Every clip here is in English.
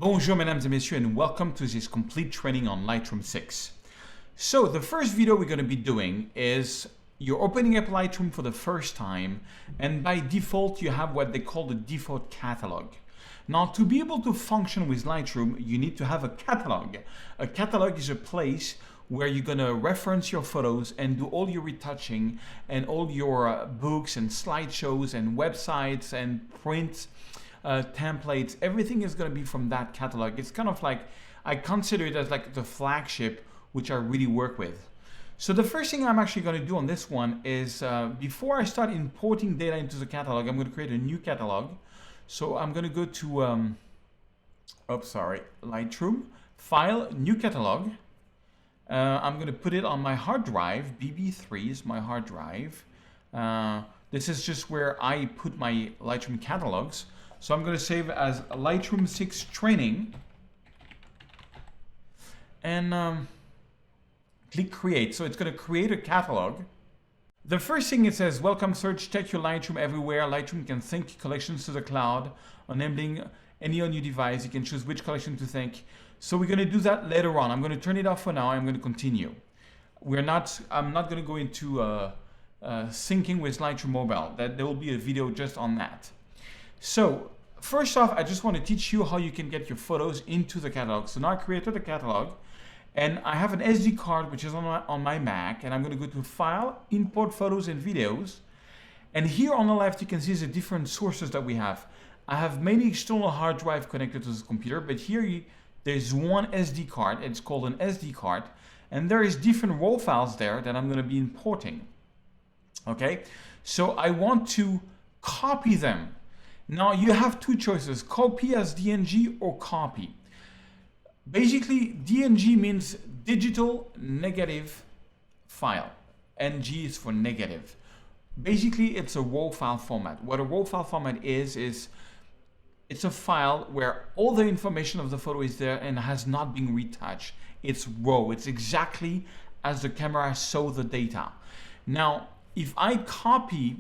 Bonjour mesdames et messieurs and welcome to this complete training on Lightroom 6. So the first video we're going to be doing is you're opening up Lightroom for the first time, and by default you have what they call the default catalog. Now, to be able to function with Lightroom, you need to have a catalog. A catalog is a place where you're going to reference your photos and do all your retouching and all your books and slideshows and websites and print templates. Everything is going to be from that catalog. It's kind of like, I consider it as like the flagship which I really work with. So the first thing I'm actually going to do on this one is before I start importing data into the catalog, I'm going to create a new catalog. So I'm going to go to Lightroom, File, New Catalog. I'm going to put it on my hard drive. BB3 is my hard drive. This is just where I put my Lightroom catalogs. So I'm going to save as Lightroom 6 Training and click Create. So it's going to create a catalog. The first thing it says, welcome search, check your Lightroom everywhere. Lightroom can sync collections to the cloud, enabling any on your device. You can choose which collection to sync. So we're going to do that later on. I'm going to turn it off for now. I'm going to continue. I'm not going to go into syncing with Lightroom Mobile. There will be a video just on that. So first off, I just want to teach you how you can get your photos into the catalog. So now I created a catalog and I have an SD card which is on my Mac, and I'm going to go to File, Import Photos and Videos. And here on the left you can see the different sources that we have. I have many external hard drive connected to this computer, but here there's one SD card. It's called an SD card, and there is different raw files there that I'm going to be importing. Okay, so I want to copy them. Now you have two choices, copy as DNG or copy. Basically, DNG means digital negative file. NG is for negative. Basically, it's a raw file format. What a raw file format is it's a file where all the information of the photo is there and has not been retouched. It's raw. It's exactly as the camera saw the data. Now, if I copy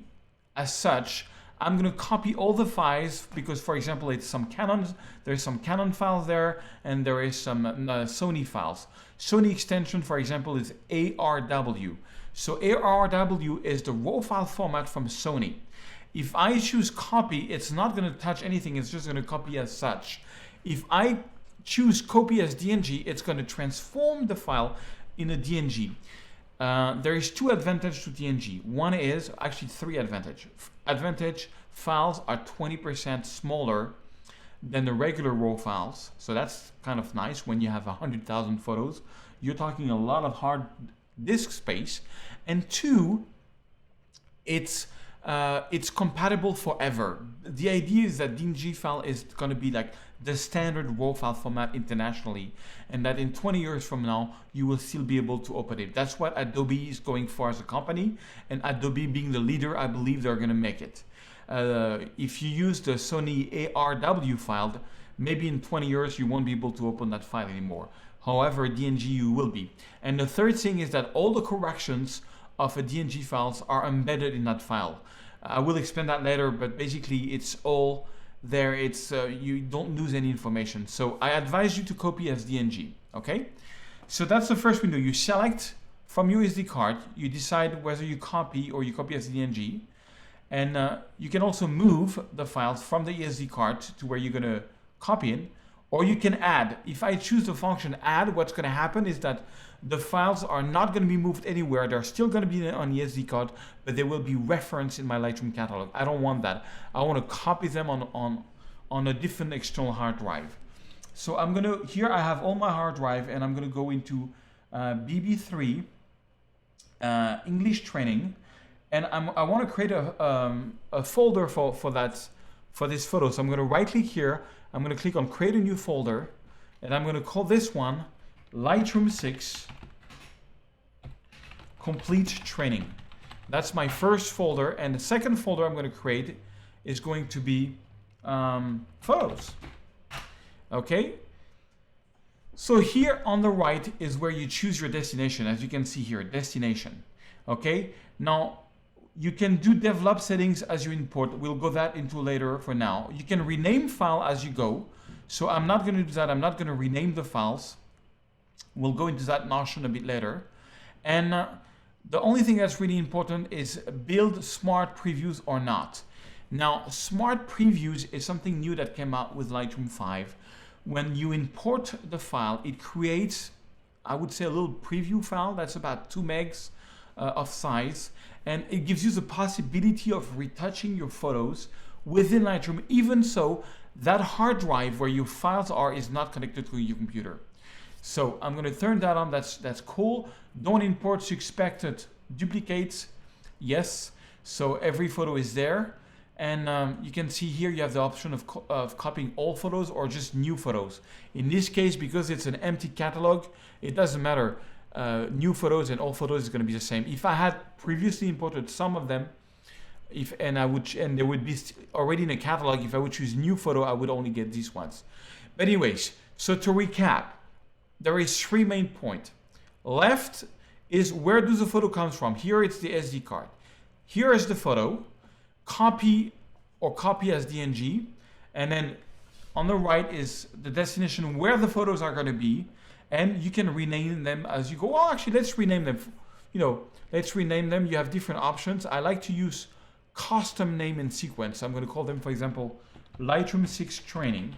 as such, I'm going to copy all the files because, for example, it's some Canon. There's some Canon files there, and there is some Sony files. Sony extension, for example, is ARW. So ARW is the raw file format from Sony. If I choose copy, it's not going to touch anything. It's just going to copy as such. If I choose copy as DNG, it's going to transform the file in a DNG. There is two advantages to DNG. One is actually three advantage. Files are 20% smaller than the regular raw files. So that's kind of nice when you have 100,000 photos. You're talking a lot of hard disk space. And two, it's compatible forever. The idea is that DNG file is going to be like the standard raw file format internationally, and that in 20 years from now you will still be able to open it. That's what Adobe is going for as a company, and Adobe being the leader, I believe they're going to make it. If you use the Sony ARW file, maybe in 20 years you won't be able to open that file anymore. However, DNG you will be. And the third thing is that all the corrections of a DNG files are embedded in that file. I will explain that later, but basically it's all there. It's you don't lose any information. So I advise you to copy as DNG. Okay, so that's the first window. You select from your SD card. You decide whether you copy or you copy as DNG, and you can also move the files from the SD card to where you're going to copy in, or you can add. If I choose the function add, what's going to happen is that the files are not going to be moved anywhere. They're still going to be on the SD card, but they will be referenced in my Lightroom catalog. I don't want that. I want to copy them on a different external hard drive. So I'm going to, here I have all my hard drive, and I'm going to go into BB3, English Training, and I want to create a folder for this photo. So I'm going to right click here. I'm going to click on create a new folder, and I'm going to call this one Lightroom 6 Complete Training. That's my first folder, and the second folder I'm going to create is going to be photos. Okay, so here on the right is where you choose your destination. As you can see here, destination. Okay, now You can do develop settings as you import. We'll go that into later for now. You can rename file as you go. So I'm not going to do that. I'm not going to rename the files. We'll go into that notion a bit later. And the only thing that's really important is build smart previews or not. Now, smart previews is something new that came out with Lightroom 5. When you import the file, it creates, I would say, a little preview file that's about 2 megs of size, and it gives you the possibility of retouching your photos within Lightroom. Even so, that hard drive where your files are is not connected to your computer. So I'm going to turn that on. That's cool. Don't import suspected duplicates. Yes. So every photo is there. And you can see here you have the option of copying all photos or just new photos. In this case, because it's an empty catalog, it doesn't matter. New photos and all photos is going to be the same. If I had previously imported some of them, and they would be already in a catalog, if I would choose new photo, I would only get these ones. But anyways, so to recap, there is 3 main points. Left is where does the photo come from? Here it's the SD card. Here is the photo. Copy as DNG, and then on the right is the destination where the photos are going to be, and you can rename them as you go. Oh, actually, let's rename them. Let's rename them. You have different options. I like to use custom name in sequence. I'm going to call them, for example, LightroomCC Training.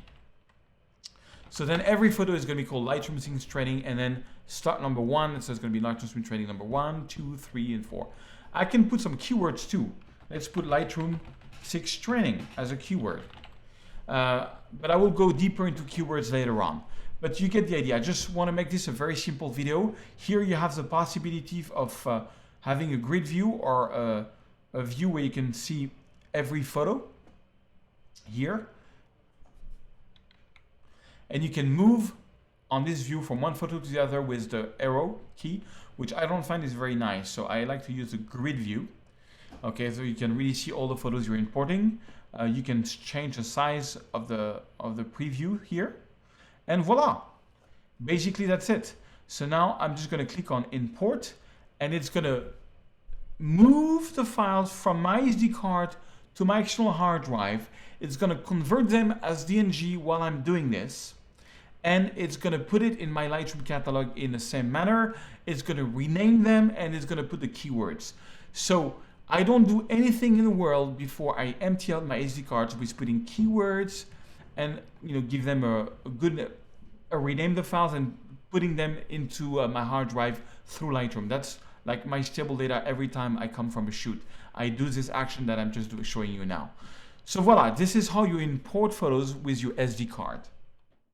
So then every photo is going to be called LightroomCC Training, and then start number 1. So it's going to be LightroomCC Training number 1, 2, 3, and 4. I can put some keywords too. Let's put LightroomCC Training as a keyword. But I will go deeper into keywords later on. But you get the idea. I just want to make this a very simple video. Here you have the possibility of having a grid view or a view where you can see every photo here. And you can move on this view from one photo to the other with the arrow key, which I don't find is very nice. So I like to use the grid view. Okay, so you can really see all the photos you're importing. You can change the size of the preview here, and voila. Basically, that's it. So now I'm just going to click on import, and it's going to move the files from my SD card to my external hard drive. It's going to convert them as DNG while I'm doing this, and it's going to put it in my Lightroom catalog in the same manner. It's going to rename them, and it's going to put the keywords. So I don't do anything in the world before I empty out my SD cards with putting keywords and give them rename the files and putting them into my hard drive through Lightroom. That's like my stable data every time I come from a shoot. I do this action that I'm just showing you now. So voila, this is how you import photos with your SD card.